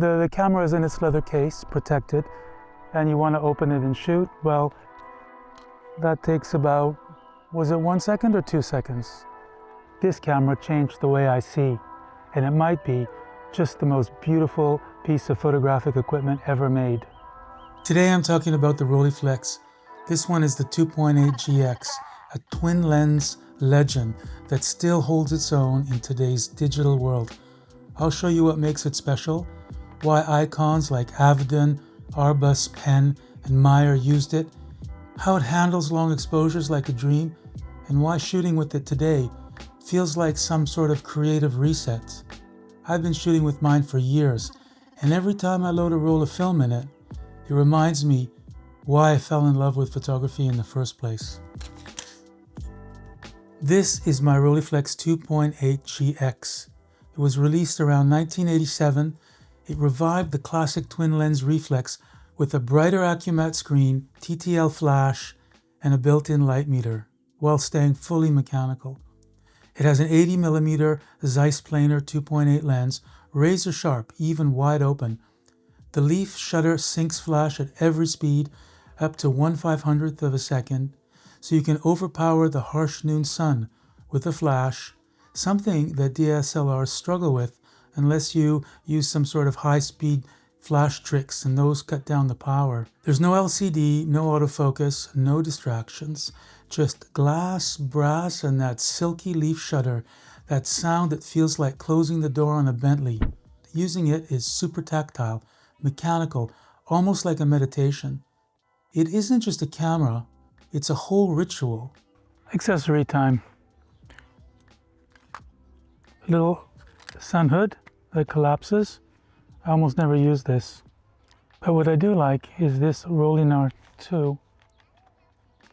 The camera is in its leather case, protected, and you want to open it and shoot. Well, that takes about, was it 1 second or 2 seconds? This camera changed the way I see, and it might be just the most beautiful piece of photographic equipment ever made. Today I'm talking about the Rolleiflex. This one is the 2.8 GX, a twin lens legend that still holds its own in today's digital world. I'll show you what makes it special, why icons like Avedon, Arbus, Penn, and Meyer used it, how it handles long exposures like a dream, and why shooting with it today feels like some sort of creative reset. I've been shooting with mine for years, and every time I load a roll of film in it, it reminds me why I fell in love with photography in the first place. This is my Rolleiflex 2.8 GX. It was released around 1987. It revived the classic twin lens reflex with a brighter AccuMatte screen, TTL flash, and a built-in light meter, while staying fully mechanical. It has an 80mm Zeiss planar 2.8 lens, razor sharp, even wide open. The leaf shutter syncs flash at every speed, up to 1/500th of a second, so you can overpower the harsh noon sun with a flash, something that DSLRs struggle with unless you use some sort of high-speed flash tricks, and those cut down the power. There's no LCD, no autofocus, no distractions, just glass, brass, and that silky leaf shutter, that sound that feels like closing the door on a Bentley. Using it is super tactile, mechanical, almost like a meditation. It isn't just a camera, it's a whole ritual. Accessory time. Little sun hood that collapses. I almost never use this. But what I do like is this Rolleinar 2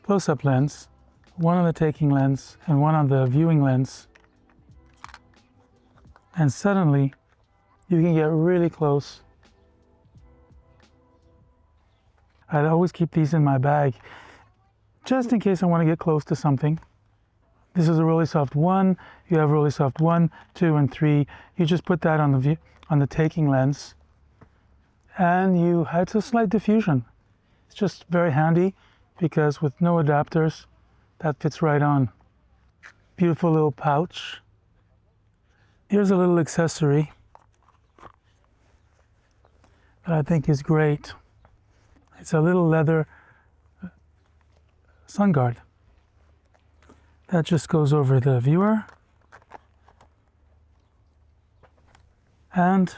close-up lens, one on the taking lens and one on the viewing lens. And suddenly you can get really close. I'd always keep these in my bag just in case I want to get close to something. This is a Rolleisoft 1. You have Rolleisoft 1, 2, and 3. You just put that on the taking lens, and it's a slight diffusion. It's just very handy because with no adapters, that fits right on. Beautiful little pouch. Here's a little accessory that I think is great. It's a little leather sun guard that just goes over the viewer, and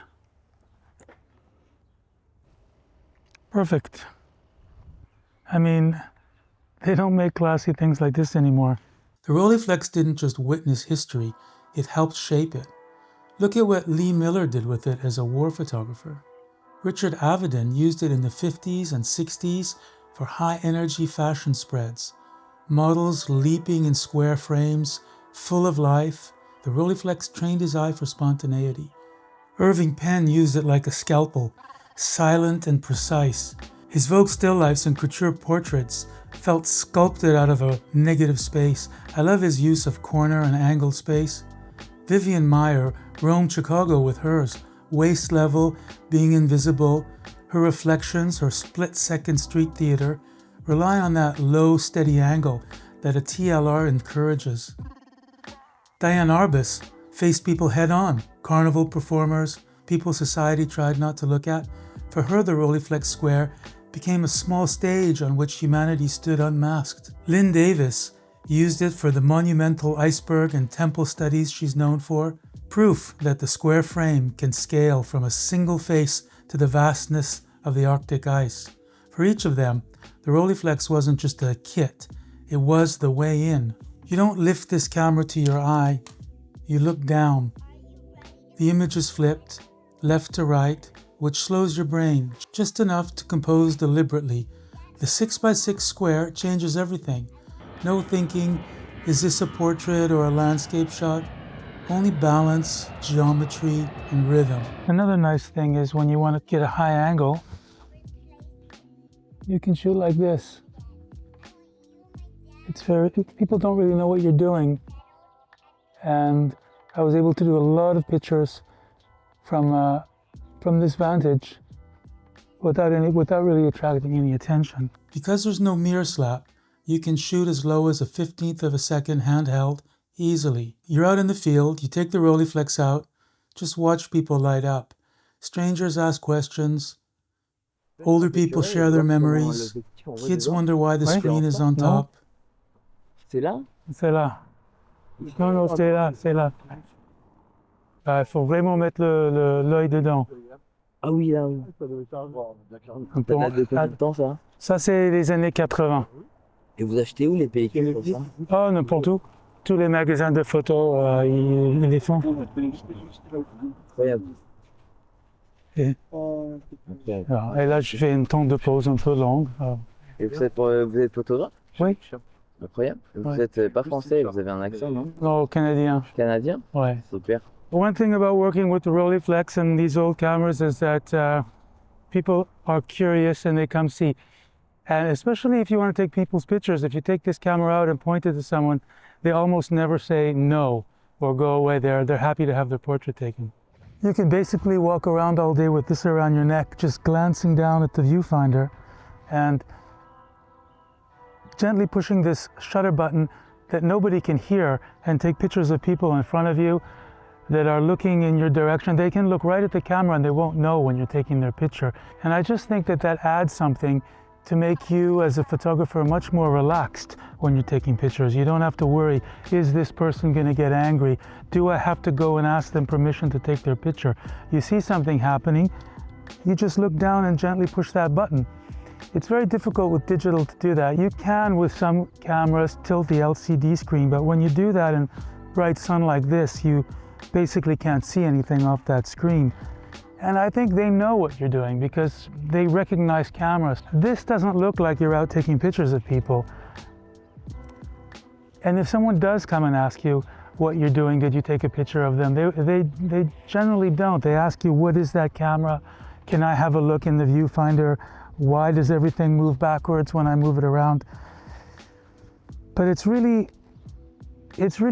perfect. I mean, they don't make classy things like this anymore. The Rolleiflex didn't just witness history, it helped shape it. Look at what Lee Miller did with it as a war photographer. Richard Avedon used it in the 50s and 60s for high-energy fashion spreads. Models leaping in square frames, full of life. The Rolleiflex trained his eye for spontaneity. Irving Penn used it like a scalpel, silent and precise. His Vogue still lifes and couture portraits felt sculpted out of a negative space. I love his use of corner and angled space. Vivian Maier roamed Chicago with hers, waist level, being invisible. Her reflections, her split-second street theater, rely on that low, steady angle that a TLR encourages. Diane Arbus faced people head-on, carnival performers, people society tried not to look at. For her, the Rolleiflex Square became a small stage on which humanity stood unmasked. Lynn Davis used it for the monumental iceberg and temple studies she's known for, proof that the square frame can scale from a single face to the vastness of the Arctic ice. For each of them, the Rolleiflex wasn't just a kit, it was the way in. You don't lift this camera to your eye, you look down. The image is flipped, left to right, which slows your brain, just enough to compose deliberately. The 6x6 square changes everything. No thinking, is this a portrait or a landscape shot? Only balance, geometry, and rhythm. Another nice thing is when you want to get a high angle, you can shoot like this. People don't really know what you're doing. And I was able to do a lot of pictures from from this vantage without really attracting any attention. Because there's no mirror slap, you can shoot as low as a 15th of a second handheld easily. You're out in the field, you take the Rolleiflex out, just watch people light up. Strangers ask questions, older people share their memories, kids wonder why the screen is on top. C'est là? C'est là. Non, c'est là, c'est là. Il faut vraiment mettre l'œil dedans. Ah oui, là, oui. Ça date de combien de temps, ça? Ça, c'est les années 80. Et vous achetez où les pellicules comme ça? Oh, n'importe où. Tous les magasins de photos, ils les font. Incroyable. Et là, je fais une temps de pause un peu longue. Et vous êtes photographe? Oui. Incroyable. Vous n'êtes pas français, vous avez un accent, non? Non, canadien. Canadien? Ouais. Super. One thing about working with the Rolleiflex and these old cameras is that people are curious and they come see. And especially if you want to take people's pictures, if you take this camera out and point it to someone, they almost never say no or go away. They're happy to have their portrait taken. You can basically walk around all day with this around your neck, just glancing down at the viewfinder and gently pushing this shutter button that nobody can hear and take pictures of people in front of you that are looking in your direction. They can look right at the camera and they won't know when you're taking their picture. And I just think that adds something to make you as a photographer much more relaxed when you're taking pictures. You don't have to worry, is this person gonna get angry? Do I have to go and ask them permission to take their picture? You see something happening, you just look down and gently push that button. It's very difficult with digital to do that. You can, with some cameras, tilt the LCD screen, but when you do that in bright sun like this, you basically can't see anything off that screen. And I think they know what you're doing because they recognize cameras. This doesn't look like you're out taking pictures of people. And if someone does come and ask you what you're doing, did you take a picture of them? They generally don't. They ask you, what is that camera? Can I have a look in the viewfinder? Why does everything move backwards when I move it around? But it's really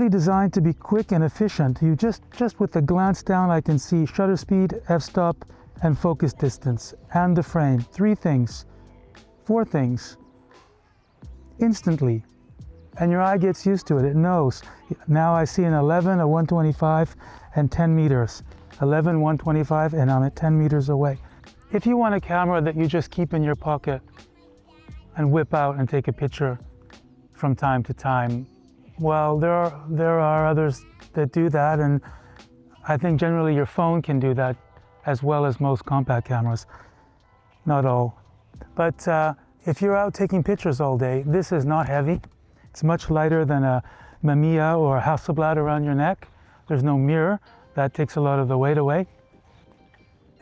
designed to be quick and efficient. You just with a glance down, I can see shutter speed, f-stop, and focus distance, and the frame. 3 things, 4 things, instantly. And your eye gets used to it, it knows. Now I see an 11, a 125, and 10 meters. 11, 125, and I'm at 10 meters away. If you want a camera that you just keep in your pocket and whip out and take a picture from time to time, well, there are others that do that, and I think generally your phone can do that as well as most compact cameras. Not all. But if you're out taking pictures all day, this is not heavy. It's much lighter than a Mamiya or a Hasselblad around your neck. There's no mirror. That takes a lot of the weight away.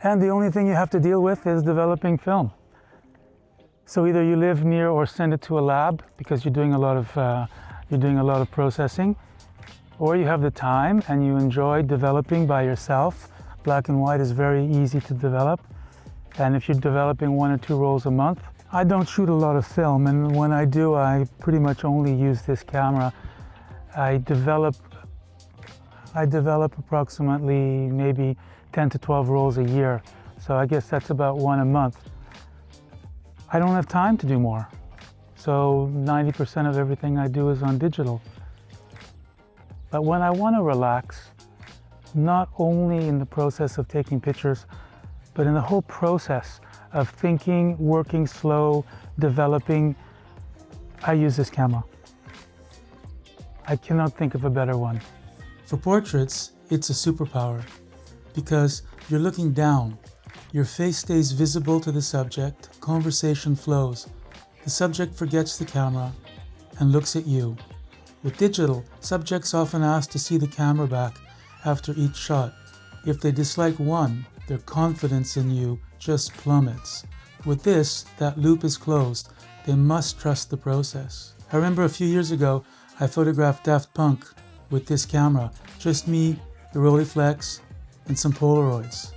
And the only thing you have to deal with is developing film. So either you live near or send it to a lab because you're doing a lot of processing, or you have the time and you enjoy developing by yourself. Black and white is very easy to develop. And if you're developing 1 or 2 rolls a month, I don't shoot a lot of film, and when I do, I pretty much only use this camera. I develop approximately maybe 10 to 12 rolls a year. So I guess that's about 1 a month. I don't have time to do more. So 90% of everything I do is on digital. But when I want to relax, not only in the process of taking pictures, but in the whole process of thinking, working slow, developing, I use this camera. I cannot think of a better one. For portraits, it's a superpower because you're looking down. Your face stays visible to the subject, conversation flows. The subject forgets the camera and looks at you. With digital, subjects often ask to see the camera back after each shot. If they dislike one, their confidence in you just plummets. With this, that loop is closed. They must trust the process. I remember a few years ago, I photographed Daft Punk with this camera. Just me, the Rolleiflex, and some Polaroids.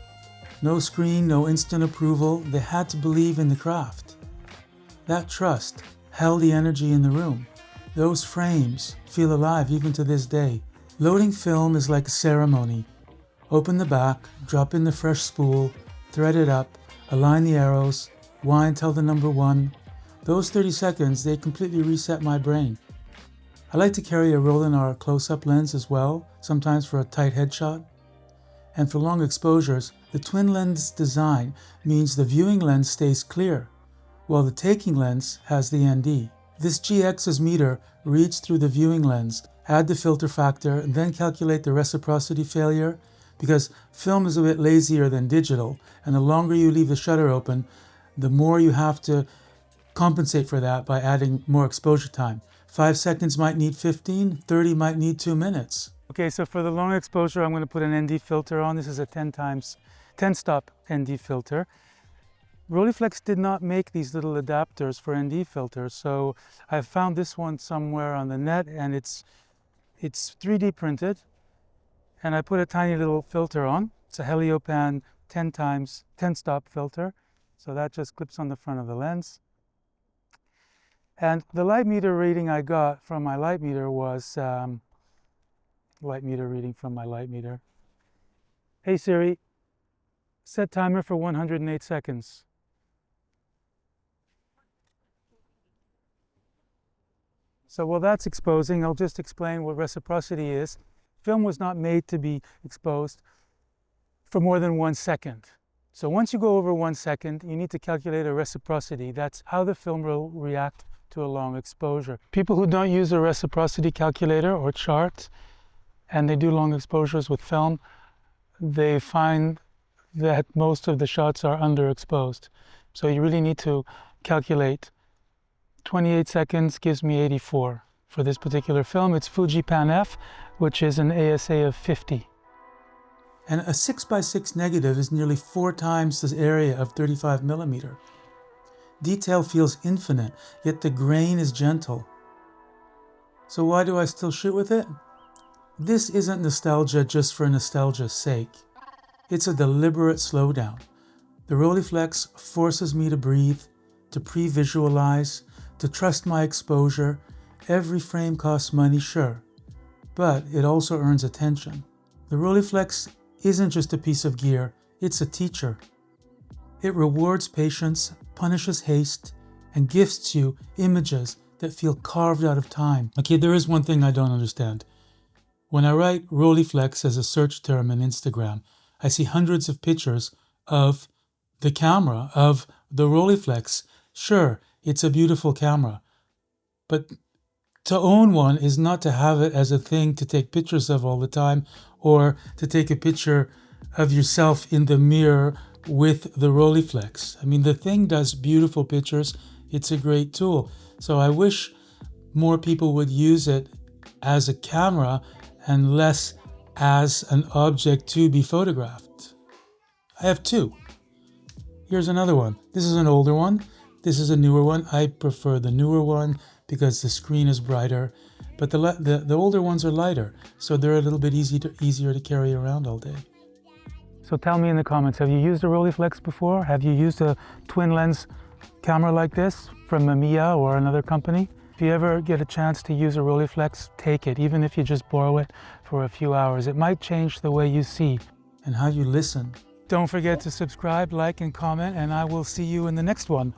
No screen, no instant approval. They had to believe in the craft. That trust held the energy in the room. Those frames feel alive even to this day. Loading film is like a ceremony. Open the back, drop in the fresh spool, thread it up, align the arrows, wind till the number 1. Those 30 seconds, they completely reset my brain. I like to carry a Rollin-R close-up lens as well, sometimes for a tight headshot. And for long exposures, the twin lens design means the viewing lens stays clear, while the taking lens has the ND. This GX's meter reads through the viewing lens, add the filter factor, and then calculate the reciprocity failure, because film is a bit lazier than digital, and the longer you leave the shutter open, the more you have to compensate for that by adding more exposure time. 5 seconds might need 15, 30 might need 2 minutes. Okay, so for the long exposure, I'm going to put an ND filter on. This is a 10 stop ND filter. Rolleiflex did not make these little adapters for ND filters, so I found this one somewhere on the net, and it's 3D printed, and I put a tiny little filter on. It's a Heliopan 10 stop filter, so that just clips on the front of the lens. And the light meter reading I got from my light meter was light meter reading from my light meter. Hey Siri, set timer for 108 seconds. So while that's exposing, I'll just explain what reciprocity is. Film was not made to be exposed for more than 1 second. So once you go over 1 second, you need to calculate a reciprocity. That's how the film will react to a long exposure. People who don't use a reciprocity calculator or chart, and they do long exposures with film, they find that most of the shots are underexposed. So you really need to calculate. 28 seconds gives me 84. For this particular film, it's Fuji Pan F, which is an ASA of 50. And a 6x6 negative is nearly 4 times the area of 35mm. Detail feels infinite, yet the grain is gentle. So why do I still shoot with it? This isn't nostalgia just for nostalgia's sake. It's a deliberate slowdown. The Rolleiflex forces me to breathe, to pre-visualize, to trust my exposure. Every frame costs money, sure, but it also earns attention. The Rolleiflex isn't just a piece of gear, it's a teacher. It rewards patience, punishes haste, and gifts you images that feel carved out of time. Okay, there is one thing I don't understand. When I write Rolleiflex as a search term in Instagram, I see hundreds of pictures of the camera, of the Rolleiflex. Sure, it's a beautiful camera, but to own one is not to have it as a thing to take pictures of all the time, or to take a picture of yourself in the mirror with the Rolleiflex. I mean, the thing does beautiful pictures. It's a great tool. So I wish more people would use it as a camera and less as an object to be photographed. I have 2. Here's another one. This is an older one. This is a newer one. I prefer the newer one because the screen is brighter, but the older ones are lighter, so they're a little bit easier to carry around all day. So tell me in the comments, have you used a Rolleiflex before? Have you used a twin lens camera like this from Mamiya or another company? If you ever get a chance to use a Rolleiflex, take it, even if you just borrow it for a few hours. It might change the way you see and how you listen. Don't forget to subscribe, like, and comment, and I will see you in the next one.